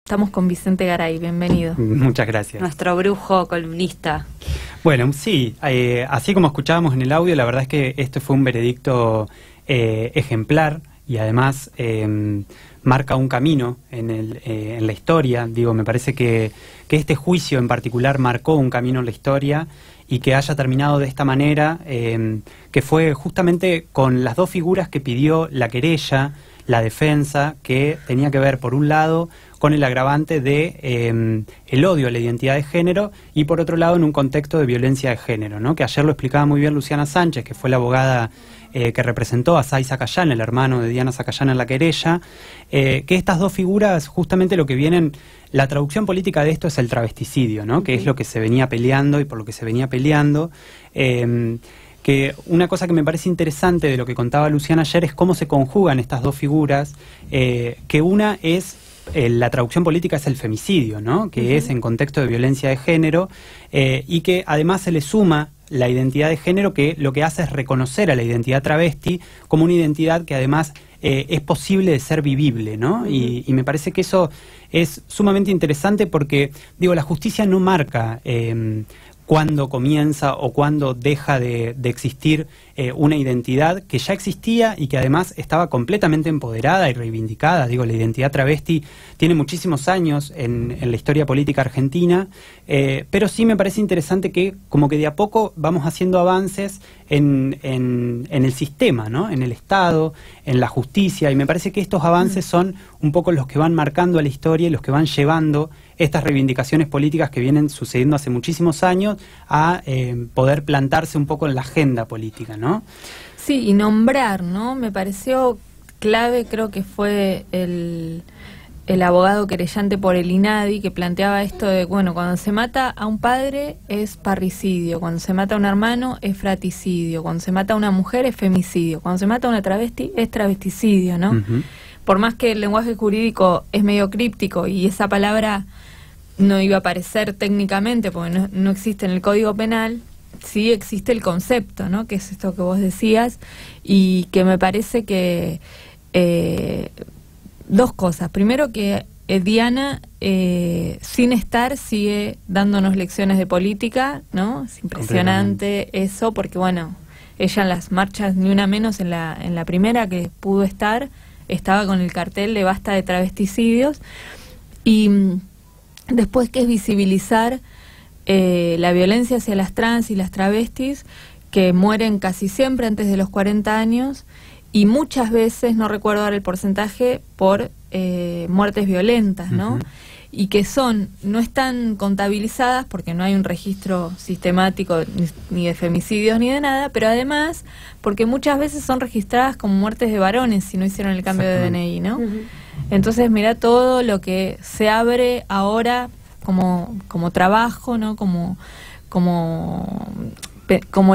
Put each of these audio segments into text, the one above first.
Estamos con Vicente Garay, bienvenido. Muchas gracias. Nuestro brujo columnista. Bueno, sí, así como escuchábamos en el audio, la verdad es que este fue un veredicto ejemplar y además marca un camino en la historia. Digo, me parece que este juicio en particular marcó un camino en la historia y que haya terminado de esta manera, que fue justamente con las dos figuras que pidió la querella, la defensa, que tenía que ver, por un lado, con el agravante de el odio a la identidad de género y, por otro lado, en un contexto de violencia de género, ¿no? Que ayer lo explicaba muy bien Luciana Sánchez, que fue la abogada que representó a Say Sakayán, el hermano de Diana Sakayán, en la querella, que estas dos figuras, justamente lo que vienen, la traducción política de esto es el travesticidio, ¿no? Que es lo que se venía peleando y por lo que se venía peleando. Que una cosa que me parece interesante de lo que contaba Luciana ayer es cómo se conjugan estas dos figuras, que una es, la traducción política es el femicidio, ¿no? Que es en contexto de violencia de género, y que además se le suma la identidad de género, que lo que hace es reconocer a la identidad travesti como una identidad que además es posible de ser vivible, ¿no? Y me parece que eso es sumamente interesante porque, digo, la justicia no marca cuándo comienza o cuándo deja de existir una identidad que ya existía y que además estaba completamente empoderada y reivindicada. Digo, la identidad travesti tiene muchísimos años en la historia política argentina, pero sí me parece interesante que como que de a poco vamos haciendo avances en el sistema, ¿no? En el Estado, en la justicia, y me parece que estos avances son un poco los que van marcando a la historia y los que van llevando estas reivindicaciones políticas que vienen sucediendo hace muchísimos años a poder plantarse un poco en la agenda política, ¿no? Sí, y nombrar, ¿no? Me pareció clave, creo que fue el abogado querellante por el INADI que planteaba esto de, bueno, cuando se mata a un padre es parricidio, cuando se mata a un hermano es fraticidio, cuando se mata a una mujer es femicidio, cuando se mata a una travesti es travesticidio, ¿no? Por más que el lenguaje jurídico es medio críptico y esa palabra no iba a aparecer técnicamente porque no existe en el Código Penal, sí existe el concepto, ¿no? Que es esto que vos decías, y que me parece que dos cosas. Primero, que Diana, sin estar, sigue dándonos lecciones de política, ¿no? Es impresionante eso, porque bueno, ella en las marchas, ni una menos, en la primera que pudo estar, estaba con el cartel de basta de travesticidios. Y después, que es visibilizar la violencia hacia las trans y las travestis, que mueren casi siempre antes de los 40 años, y muchas veces, no recuerdo ahora el porcentaje, por muertes violentas, ¿no? Y que no están contabilizadas porque no hay un registro sistemático ni de femicidios ni de nada, pero además porque muchas veces son registradas como muertes de varones si no hicieron el cambio de DNI, ¿no? Entonces, mira todo lo que se abre ahora como trabajo, ¿no? Como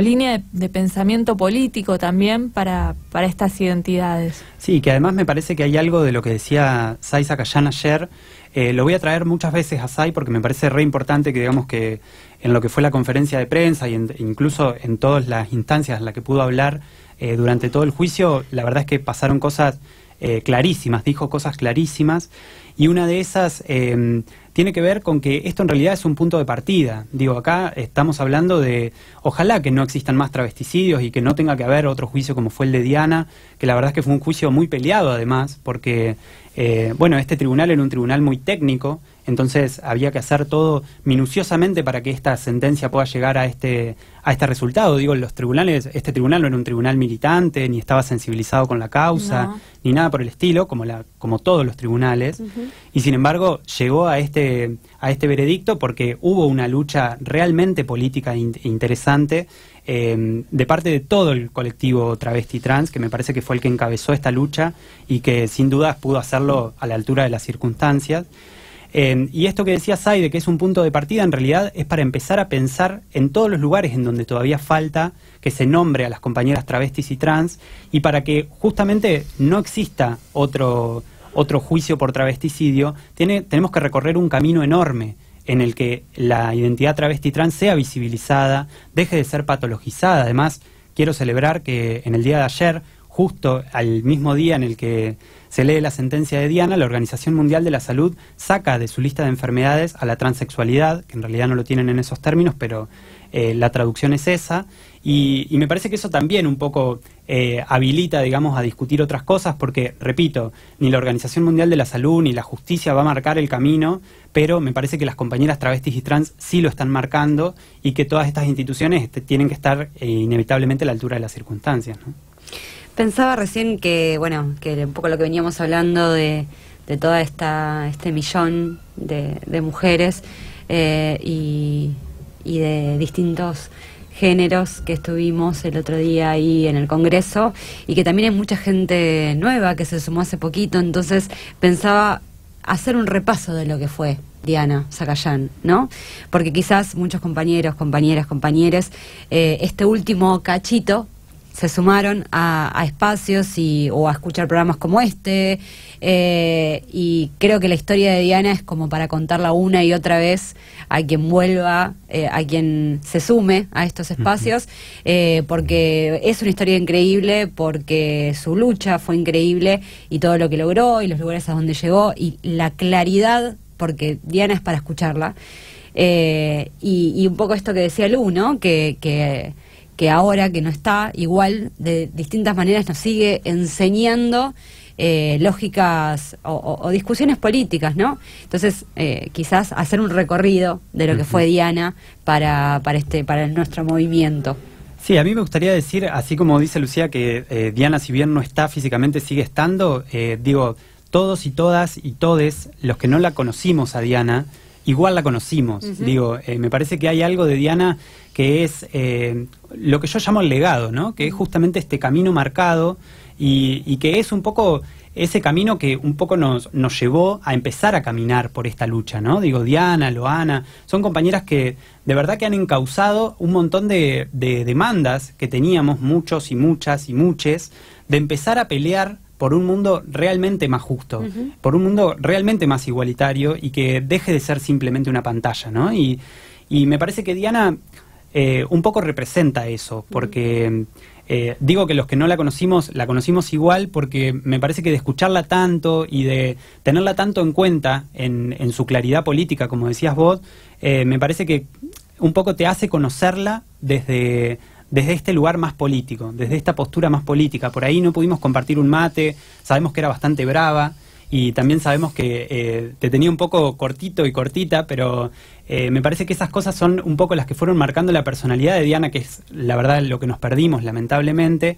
línea de pensamiento político también para estas identidades. Sí, que además me parece que hay algo de lo que decía Say Sakayán ayer. Lo voy a traer muchas veces a Say porque me parece re importante que, digamos, que en lo que fue la conferencia de prensa y incluso en todas las instancias en las que pudo hablar durante todo el juicio, la verdad es que pasaron cosas clarísimas, dijo cosas clarísimas, y una de esas tiene que ver con que esto en realidad es un punto de partida. Digo, acá estamos hablando de, ojalá que no existan más travesticidios y que no tenga que haber otro juicio como fue el de Diana, que la verdad es que fue un juicio muy peleado además, porque, bueno, este tribunal era un tribunal muy técnico, entonces había que hacer todo minuciosamente para que esta sentencia pueda llegar a este resultado. Digo, los tribunales, este tribunal no era un tribunal militante, ni estaba sensibilizado con la causa, ni nada por el estilo, como todos los tribunales, y sin embargo llegó a este veredicto porque hubo una lucha realmente política interesante de parte de todo el colectivo travesti trans, que me parece que fue el que encabezó esta lucha y que sin dudas pudo hacerlo a la altura de las circunstancias. Y esto que decía Say, de que es un punto de partida, en realidad es para empezar a pensar en todos los lugares en donde todavía falta que se nombre a las compañeras travestis y trans, y para que justamente no exista otro juicio por travesticidio, tenemos que recorrer un camino enorme en el que la identidad travesti trans sea visibilizada, deje de ser patologizada. Además, quiero celebrar que en el día de ayer justo al mismo día en el que se lee la sentencia de Diana, la Organización Mundial de la Salud saca de su lista de enfermedades a la transexualidad, que en realidad no lo tienen en esos términos, pero la traducción es esa, y me parece que eso también un poco habilita, digamos, a discutir otras cosas, porque, repito, ni la Organización Mundial de la Salud ni la justicia va a marcar el camino, pero me parece que las compañeras travestis y trans sí lo están marcando, y que todas estas instituciones tienen que estar inevitablemente a la altura de las circunstancias, ¿no? Pensaba recién que, bueno, que un poco lo que veníamos hablando de toda este millón de mujeres y de distintos géneros que estuvimos el otro día ahí en el Congreso, y que también hay mucha gente nueva que se sumó hace poquito. Entonces pensaba hacer un repaso de lo que fue Diana Zacayán, ¿no? Porque quizás muchos compañeros, compañeras, compañeres, este último cachito se sumaron a espacios o a escuchar programas como este, y creo que la historia de Diana es como para contarla una y otra vez a quien vuelva, a quien se sume a estos espacios, porque es una historia increíble, porque su lucha fue increíble, y todo lo que logró, y los lugares a donde llegó, y la claridad, porque Diana es para escucharla, y un poco esto que decía Lu, ¿no? Que ahora que no está, igual de distintas maneras nos sigue enseñando lógicas o discusiones políticas, ¿no? Entonces, quizás hacer un recorrido de lo que fue Diana para nuestro movimiento. Sí, a mí me gustaría decir, así como dice Lucía, que Diana, si bien no está físicamente, sigue estando. Digo, todos y todas y todes los que no la conocimos a Diana, igual la conocimos. Digo, me parece que hay algo de Diana que es lo que yo llamo el legado, ¿no? Que es justamente este camino marcado, y que es un poco ese camino que un poco nos llevó a empezar a caminar por esta lucha, ¿no? Digo, Diana, Loana, son compañeras que de verdad que han encauzado un montón de demandas que teníamos muchos y muchas y muches, de empezar a pelear por un mundo realmente más justo, por un mundo realmente más igualitario, y que deje de ser simplemente una pantalla, ¿no? Y me parece que Diana un poco representa eso, porque digo que los que no la conocimos igual, porque me parece que de escucharla tanto y de tenerla tanto en cuenta en su claridad política, como decías vos, me parece que un poco te hace conocerla desde este lugar más político, desde esta postura más política. Por ahí no pudimos compartir un mate, sabemos que era bastante brava, y también sabemos que te tenía un poco cortito y cortita, pero me parece que esas cosas son un poco las que fueron marcando la personalidad de Diana, que es la verdad lo que nos perdimos lamentablemente,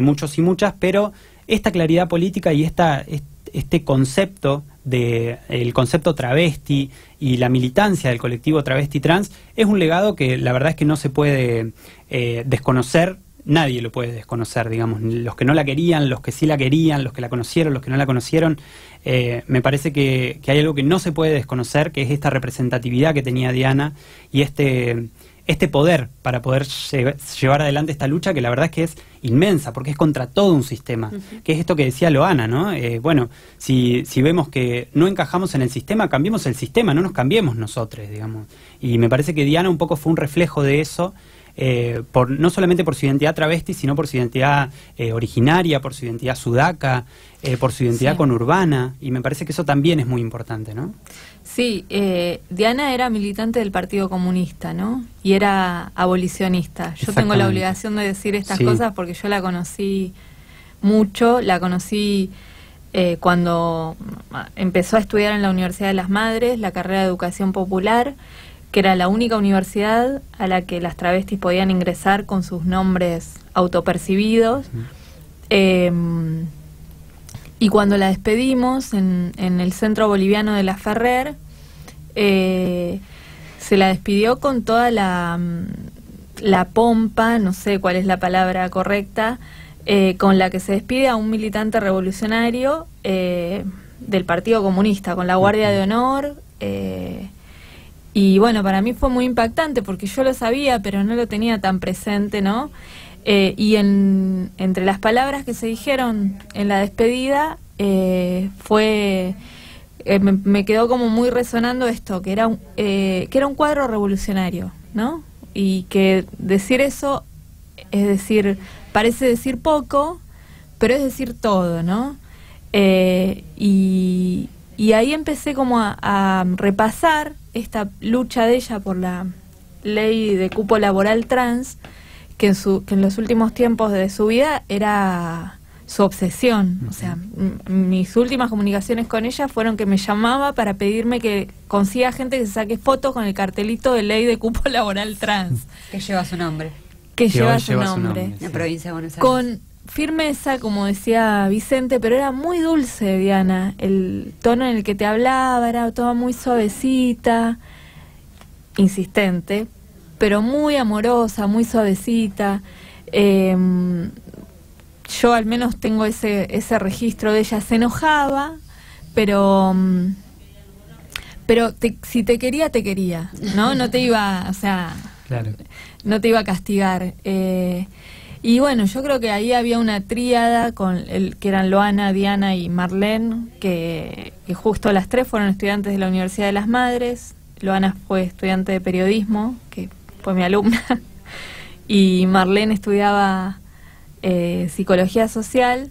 muchos y muchas, pero esta claridad política y este concepto el concepto travesti y la militancia del colectivo travesti trans es un legado que la verdad es que no se puede desconocer. Nadie lo puede desconocer, digamos, los que no la querían, los que sí la querían, los que la conocieron, los que no la conocieron. Me parece que hay algo que no se puede desconocer, que es esta representatividad que tenía Diana, y este poder para poder llevar adelante esta lucha, que la verdad es que es inmensa, porque es contra todo un sistema, que es esto que decía Loana, ¿no? Bueno, si vemos que no encajamos en el sistema, cambiemos el sistema, no nos cambiemos nosotros, digamos. Y me parece que Diana un poco fue un reflejo de eso, no solamente por su identidad travesti, sino por su identidad originaria, por su identidad sudaca, por su identidad conurbana, y me parece que eso también es muy importante, ¿no? Sí, Diana era militante del Partido Comunista, ¿no? Y era abolicionista. Yo tengo la obligación de decir estas cosas porque yo la conocí mucho, la conocí cuando empezó a estudiar en la Universidad de las Madres, la carrera de Educación Popular, que era la única universidad a la que las travestis podían ingresar con sus nombres autopercibidos. Y cuando la despedimos en el Centro Boliviano de La Ferrer, se la despidió con toda la pompa, no sé cuál es la palabra correcta, con la que se despide a un militante revolucionario del Partido Comunista, con la Guardia de Honor. Y bueno, para mí fue muy impactante porque yo lo sabía, pero no lo tenía tan presente, ¿no? Y entre las palabras que se dijeron en la despedida, me quedó como muy resonando esto, que era un cuadro revolucionario, ¿no? Y que decir eso, es decir, parece decir poco, pero es decir todo, ¿no? Y ahí empecé como a repasar esta lucha de ella por la ley de cupo laboral trans, que en los últimos tiempos de su vida era su obsesión. O sea, mis últimas comunicaciones con ella fueron que me llamaba para pedirme que consiga gente que se saque fotos con el cartelito de ley de cupo laboral trans. Que lleva su nombre. Que lleva su nombre. En la provincia de Buenos Aires. Con firmeza, como decía Vicente, pero era muy dulce, Diana. El tono en el que te hablaba era toda muy suavecita, insistente, pero muy amorosa, muy suavecita. Yo al menos tengo ese registro de ella. Se enojaba, pero si te quería, te quería, ¿no? No te iba, o sea, claro, no te iba a castigar. Y bueno, yo creo que ahí había una tríada que eran Loana, Diana y Marlene, que justo las tres fueron estudiantes de la Universidad de las Madres. Loana fue estudiante de periodismo, que fue mi alumna, y Marlene estudiaba psicología social,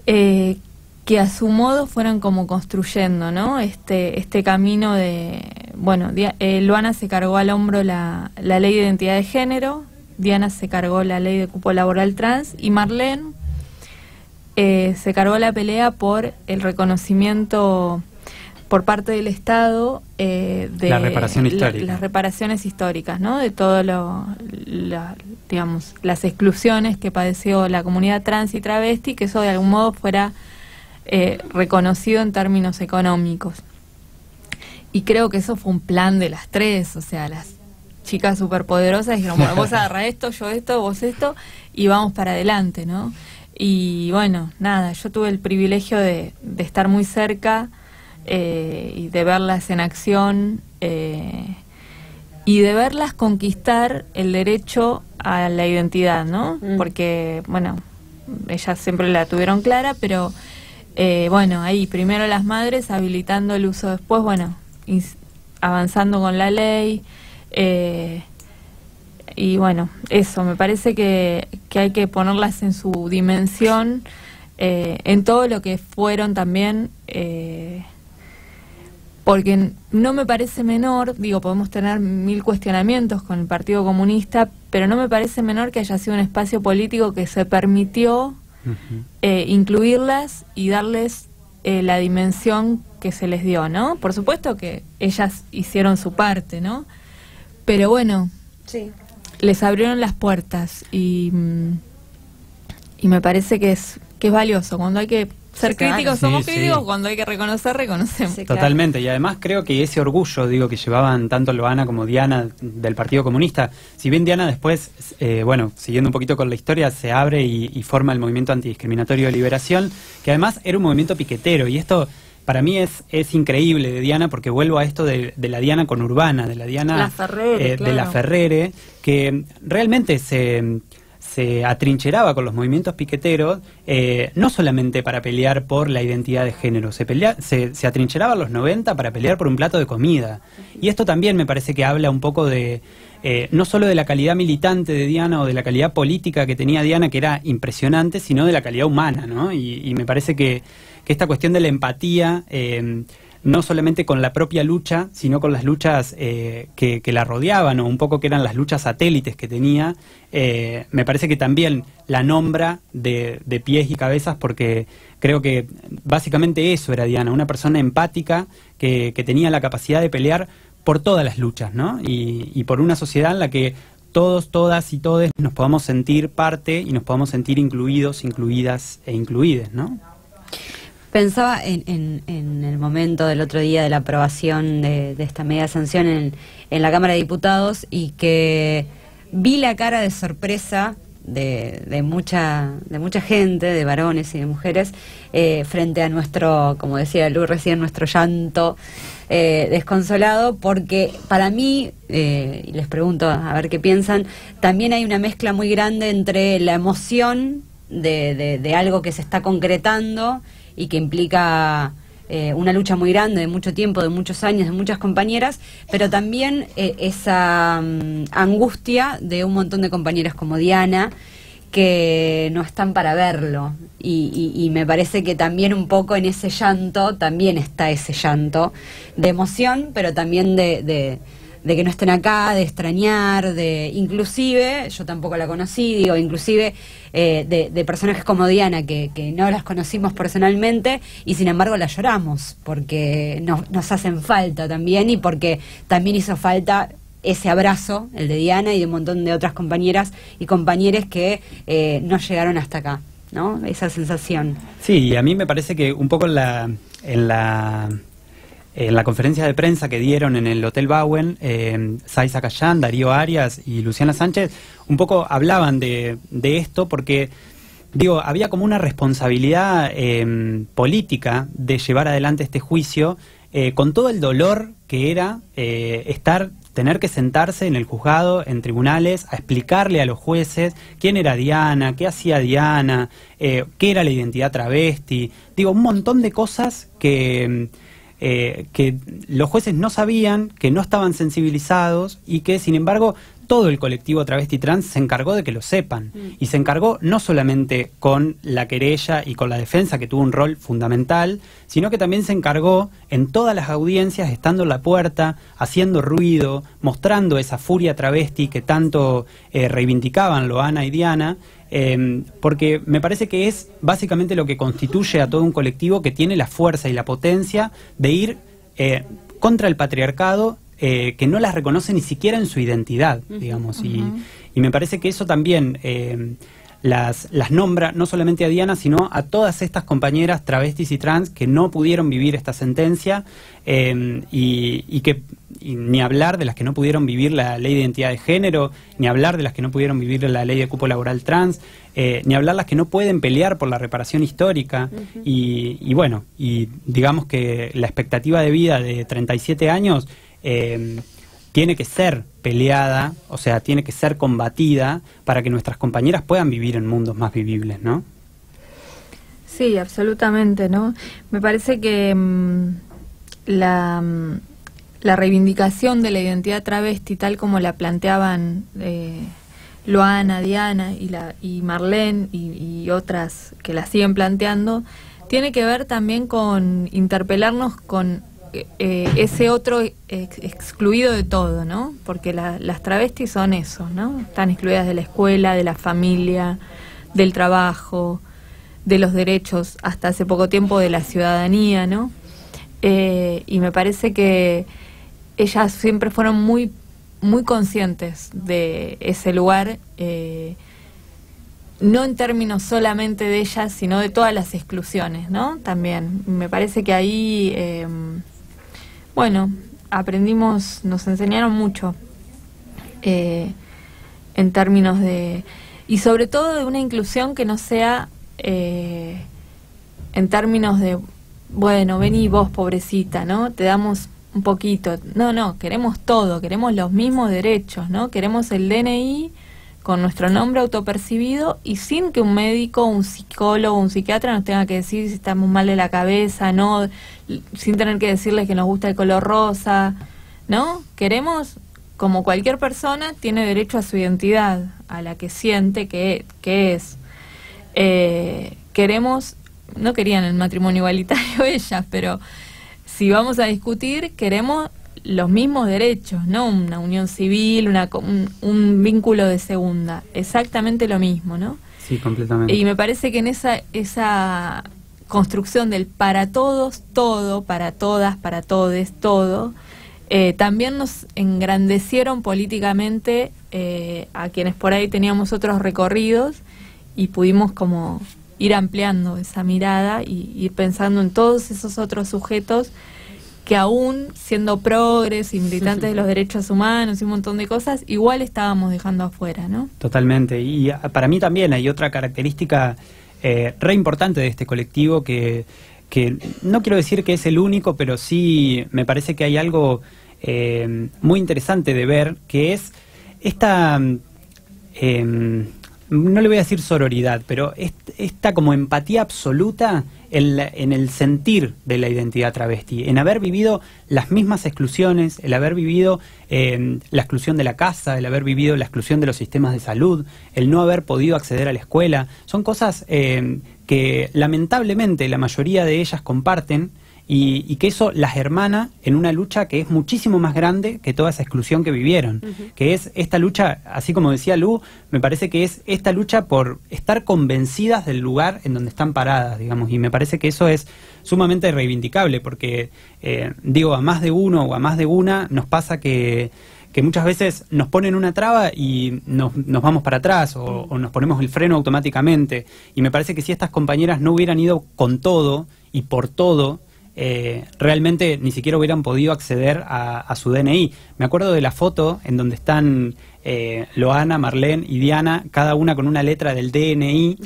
que a su modo fueran como construyendo, ¿no? Este camino de... Bueno, Loana se cargó al hombro la ley de identidad de género, Diana se cargó la ley de cupo laboral trans, y Marlene se cargó la pelea por el reconocimiento por parte del Estado de la reparación histórica. Las reparaciones históricas, ¿no? De todo digamos, las exclusiones que padeció la comunidad trans y travesti, que eso de algún modo fuera reconocido en términos económicos. Y creo que eso fue un plan de las tres, o sea, las chicas superpoderosas dijeron, bueno, vos agarrá esto, yo esto, vos esto, y vamos para adelante, ¿no? Y bueno, nada, yo tuve el privilegio de estar muy cerca y de verlas en acción y de verlas conquistar el derecho a la identidad, ¿no? Porque, bueno, ellas siempre la tuvieron clara, pero bueno, ahí primero las madres habilitando el uso, después, bueno, avanzando con la ley, y bueno, eso, me parece que hay que ponerlas en su dimensión, en todo lo que fueron también, porque no me parece menor, digo, podemos tener 1000 cuestionamientos con el Partido Comunista, pero no me parece menor que haya sido un espacio político que se permitió incluirlas y darles la dimensión que se les dio, ¿no? Por supuesto que ellas hicieron su parte, ¿no? Pero bueno, sí, les abrieron las puertas y me parece que es valioso. Cuando hay que ser críticos somos críticos, cuando hay que reconocer, reconocemos. Sí, totalmente, y además creo que ese orgullo, digo, que llevaban tanto Loana como Diana del Partido Comunista, si bien Diana después, bueno, siguiendo un poquito con la historia, se abre y forma el Movimiento Antidiscriminatorio de Liberación, que además era un movimiento piquetero, y esto para mí es increíble de Diana, porque vuelvo a esto de la Diana conurbana, de la Diana Laferrere, claro, de Laferrere, que realmente se atrincheraba con los movimientos piqueteros, no solamente para pelear por la identidad de género, se atrincheraba en los 90 para pelear por un plato de comida. Y esto también me parece que habla un poco de, no solo de la calidad militante de Diana o de la calidad política que tenía Diana, que era impresionante, sino de la calidad humana, ¿no? Y me parece que esta cuestión de la empatía, no solamente con la propia lucha, sino con las luchas que la rodeaban, o un poco que eran las luchas satélites que tenía, me parece que también la nombra de pies y cabezas, porque creo que básicamente eso era Diana, una persona empática que tenía la capacidad de pelear por todas las luchas, ¿no? Y por una sociedad en la que todos, todas y todes nos podamos sentir parte y nos podamos sentir incluidos, incluidas e incluides, ¿no? Pensaba en el momento del otro día de la aprobación de esta medida de sanción en la Cámara de Diputados, y que vi la cara de sorpresa de mucha gente, de varones y de mujeres, frente a nuestro, como decía Lu recién, nuestro llanto desconsolado, porque para mí, y les pregunto a ver qué piensan, también hay una mezcla muy grande entre la emoción de algo que se está concretando y que implica una lucha muy grande de mucho tiempo, de muchos años, de muchas compañeras, pero también esa angustia de un montón de compañeras como Diana, que no están para verlo. Y me parece que también un poco en ese llanto, también está ese llanto de emoción, pero también de que no estén acá, de extrañar, inclusive, yo tampoco la conocí, digo, inclusive de personajes como Diana, que no las conocimos personalmente y sin embargo las lloramos, porque nos hacen falta también, y porque también hizo falta ese abrazo, el de Diana y de un montón de otras compañeras y compañeros que no llegaron hasta acá, ¿no? Esa sensación. Sí, y a mí me parece que un poco en la conferencia de prensa que dieron en el Hotel Bauen, Saiza Cayán, Darío Arias y Luciana Sánchez, un poco hablaban de esto porque, digo, había como una responsabilidad política de llevar adelante este juicio con todo el dolor que era tener que sentarse en el juzgado, en tribunales, a explicarle a los jueces quién era Diana, qué hacía Diana, qué era la identidad travesti. Digo, un montón de cosas que los jueces no sabían, que no estaban sensibilizados y que, sin embargo, todo el colectivo travesti trans se encargó de que lo sepan. Y se encargó no solamente con la querella y con la defensa, que tuvo un rol fundamental, sino que también se encargó en todas las audiencias, estando en la puerta, haciendo ruido, mostrando esa furia travesti que tanto reivindicaban Loana y Diana, porque me parece que es básicamente lo que constituye a todo un colectivo que tiene la fuerza y la potencia de ir contra el patriarcado, que no las reconoce ni siquiera en su identidad, digamos, y me parece que eso también las nombra no solamente a Diana, sino a todas estas compañeras travestis y trans que no pudieron vivir esta sentencia, y ni hablar de las que no pudieron vivir la ley de identidad de género, ni hablar de las que no pudieron vivir la ley de cupo laboral trans, ni hablar las que no pueden pelear por la reparación histórica, y bueno, y digamos que la expectativa de vida de 37 años tiene que ser peleada, o sea, tiene que ser combatida para que nuestras compañeras puedan vivir en mundos más vivibles, ¿no? Sí, absolutamente, ¿no? Me parece que la reivindicación de la identidad travesti, tal como la planteaban Loana, Diana y Marlene y otras que la siguen planteando, tiene que ver también con interpelarnos con ese otro excluido de todo, ¿no? Porque las travestis son eso, ¿no? Están excluidas de la escuela, de la familia, del trabajo, de los derechos, hasta hace poco tiempo de la ciudadanía, ¿no? Y me parece que ellas siempre fueron muy, muy conscientes de ese lugar, no en términos solamente de ellas, sino de todas las exclusiones, ¿no? También me parece que ahí bueno, aprendimos, nos enseñaron mucho en términos de, y sobre todo de una inclusión que no sea en términos de, bueno, vení vos, pobrecita, ¿no? Te damos un poquito. No, queremos todo, queremos los mismos derechos, ¿no? Queremos el DNI con nuestro nombre autopercibido y sin que un médico, un psicólogo, un psiquiatra nos tenga que decir si estamos mal de la cabeza, no, sin tener que decirles que nos gusta el color rosa, ¿no? Queremos, como cualquier persona, tiene derecho a su identidad, a la que siente que es. Queremos, no querían el matrimonio igualitario ellas, pero si vamos a discutir, queremos los mismos derechos, no una unión civil, un vínculo de segunda, exactamente lo mismo, ¿no? Sí, completamente. Y me parece que en esa construcción del para todos, todo, para todas, para todes, todo, también nos engrandecieron políticamente a quienes por ahí teníamos otros recorridos y pudimos como ir ampliando esa mirada y ir pensando en todos esos otros sujetos que aún siendo progres y militantes de los derechos humanos y un montón de cosas, igual estábamos dejando afuera, ¿no? Totalmente. Y para mí también hay otra característica re importante de este colectivo que no quiero decir que es el único, pero sí me parece que hay algo muy interesante de ver, que es esta no le voy a decir sororidad, pero esta como empatía absoluta en el sentir de la identidad travesti, en haber vivido las mismas exclusiones, el haber vivido la exclusión de la casa, el haber vivido la exclusión de los sistemas de salud, el no haber podido acceder a la escuela. Son cosas que lamentablemente la mayoría de ellas comparten, y que eso las hermana en una lucha que es muchísimo más grande que toda esa exclusión que vivieron, que es esta lucha, así como decía Lu, me parece que es esta lucha por estar convencidas del lugar en donde están paradas, digamos, y me parece que eso es sumamente reivindicable, porque digo, a más de uno o a más de una nos pasa que muchas veces nos ponen una traba y nos vamos para atrás o nos ponemos el freno automáticamente, y me parece que si estas compañeras no hubieran ido con todo y por todo, realmente ni siquiera hubieran podido acceder a su DNI. Me acuerdo de la foto en donde están Loana, Marlene y Diana, cada una con una letra del DNI,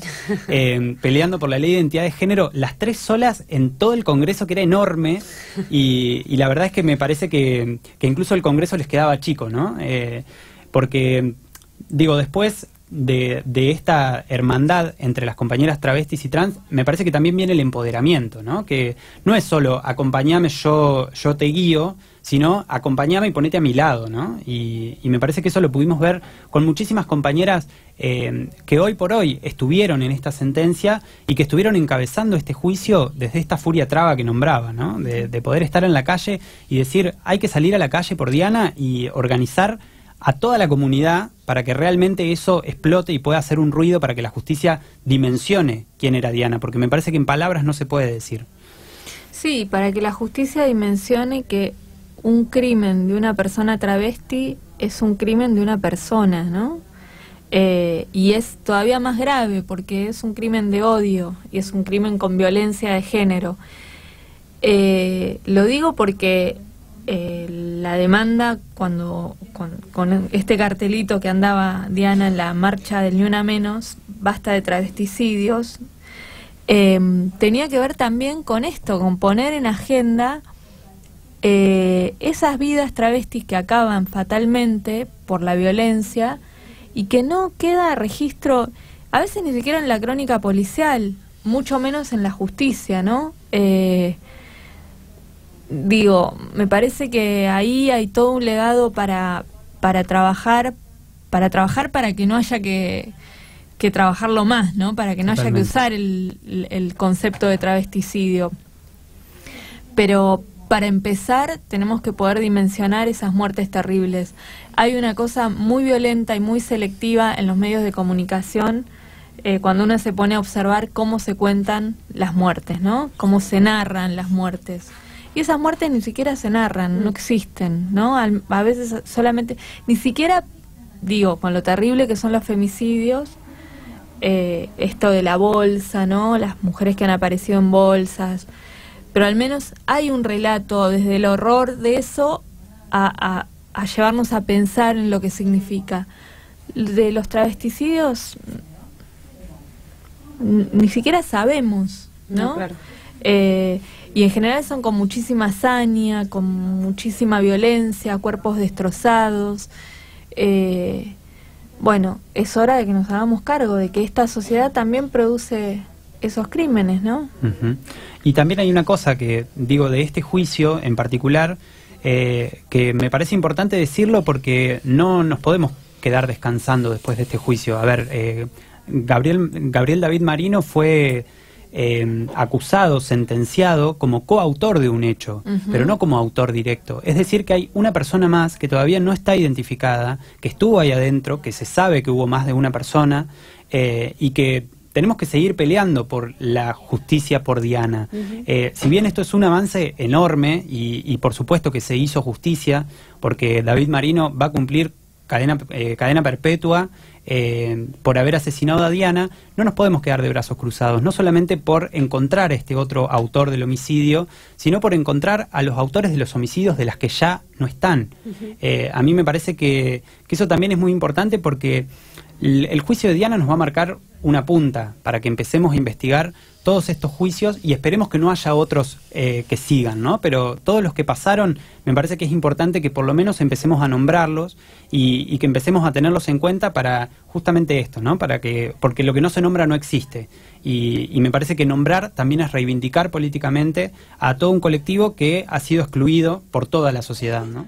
peleando por la ley de identidad de género, las tres solas en todo el Congreso, que era enorme, y la verdad es que me parece que incluso el Congreso les quedaba chico, ¿no? Porque, digo, después de esta hermandad entre las compañeras travestis y trans, me parece que también viene el empoderamiento, ¿no? Que no es solo acompáñame, yo te guío, sino acompáñame y ponete a mi lado, ¿no? Y me parece que eso lo pudimos ver con muchísimas compañeras que hoy por hoy estuvieron en esta sentencia y que estuvieron encabezando este juicio desde esta furia traba que nombraba, ¿no? De poder estar en la calle y decir, hay que salir a la calle por Diana y organizar a toda la comunidad para que realmente eso explote y pueda hacer un ruido para que la justicia dimensione quién era Diana, porque me parece que en palabras no se puede decir. Sí, para que la justicia dimensione que un crimen de una persona travesti es un crimen de una persona, ¿no? Y es todavía más grave porque es un crimen de odio y es un crimen con violencia de género. Lo digo porque la demanda, con este cartelito que andaba Diana en la marcha del Ni Una Menos, basta de travesticidios, tenía que ver también con esto, con poner en agenda esas vidas travestis que acaban fatalmente por la violencia y que no queda registro, a veces ni siquiera en la crónica policial, mucho menos en la justicia, ¿no? Digo, me parece que ahí hay todo un legado para trabajar para que no haya que trabajarlo más, ¿no? Para que no haya que usar el concepto de travesticidio. Pero para empezar tenemos que poder dimensionar esas muertes terribles. Hay una cosa muy violenta y muy selectiva en los medios de comunicación cuando uno se pone a observar cómo se cuentan las muertes, ¿no? Cómo se narran las muertes. Y esas muertes ni siquiera se narran, no existen, ¿no? A veces solamente, ni siquiera, digo, con lo terrible que son los femicidios, esto de la bolsa, ¿no? Las mujeres que han aparecido en bolsas, pero al menos hay un relato desde el horror de eso a llevarnos a pensar en lo que significa. De los travesticidios ni siquiera sabemos, ¿no? Claro. Y en general son con muchísima hazaña, con muchísima violencia, cuerpos destrozados. Bueno, es hora de que nos hagamos cargo de que esta sociedad también produce esos crímenes, ¿no? Y también hay una cosa que, digo, de este juicio en particular, que me parece importante decirlo porque no nos podemos quedar descansando después de este juicio. A ver, Gabriel David Marino fue acusado, sentenciado como coautor de un hecho, pero no como autor directo. Es decir, que hay una persona más que todavía no está identificada, que estuvo ahí adentro, que se sabe que hubo más de una persona, y que tenemos que seguir peleando por la justicia por Diana. Si bien esto es un avance enorme, y por supuesto que se hizo justicia, porque David Marino va a cumplir cadena perpetua por haber asesinado a Diana, no nos podemos quedar de brazos cruzados, no solamente por encontrar a este otro autor del homicidio, sino por encontrar a los autores de los homicidios de las que ya no están. A mí me parece que eso también es muy importante porque el juicio de Diana nos va a marcar una punta para que empecemos a investigar todos estos juicios y esperemos que no haya otros que sigan, ¿no? Pero todos los que pasaron, me parece que es importante que por lo menos empecemos a nombrarlos y que empecemos a tenerlos en cuenta para para justamente esto, ¿no? Porque lo que no se nombra no existe. Y me parece que nombrar también es reivindicar políticamente a todo un colectivo que ha sido excluido por toda la sociedad, ¿no?